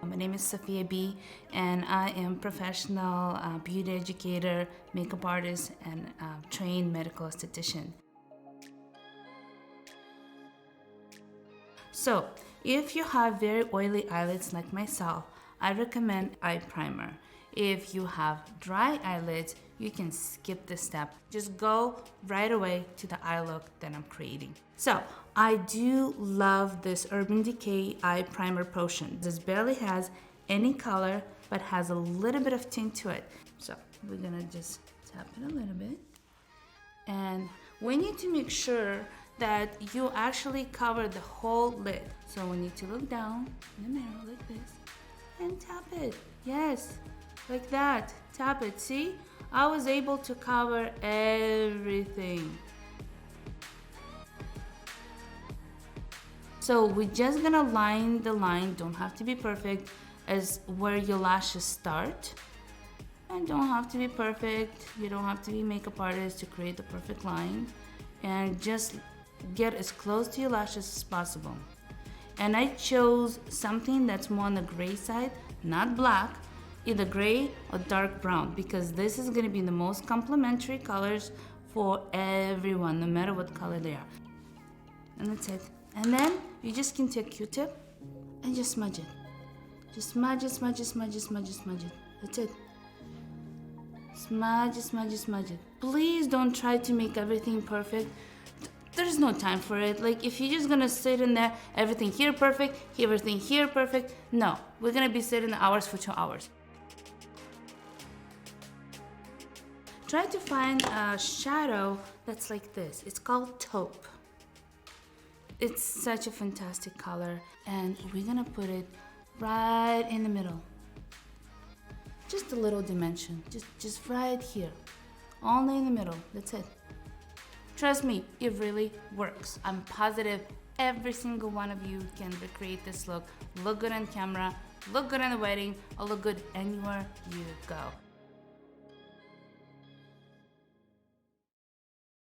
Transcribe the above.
My name is Sofia Bee, and I am professional beauty educator, makeup artist, and trained medical esthetician. So, if you have very oily eyelids like myself, I recommend eye primer. If you have dry eyelids, you can skip this step. Just go right away to the eye look that I'm creating. So, I do love this Urban Decay Eye Primer Potion. This barely has any color, but has a little bit of tint to it. So, we're gonna just tap it a little bit. And we need to make sure that you actually cover the whole lid. So we need to look down in the mirror like this and tap it. Yes, like that. Tap it. See? I was able to cover everything. So we're just gonna line the line, don't have to be perfect, as where your lashes start. And don't have to be perfect. You don't have to be a makeup artist to create the perfect line. And just get as close to your lashes as possible. And I chose something that's more on the gray side, not black, either gray or dark brown, because this is gonna be the most complementary colors for everyone, no matter what color they are. And that's it. And then you just can take a Q-tip and just smudge it. Just smudge it, smudge it, smudge it, smudge it, smudge it. That's it. Smudge it, smudge it, smudge it. Please don't try to make everything perfect. There's no time for it. Like, if you're just gonna sit in there, everything here perfect, everything here perfect, no. We're gonna be sitting hours for 2 hours. Try to find a shadow that's like this. It's called taupe. It's such a fantastic color, and we're gonna put it right in the middle. Just a little dimension, just right here. Only in the middle, that's it. Trust me, it really works. I'm positive every single one of you can recreate this look. Look good on camera, look good on the wedding, or look good anywhere you go.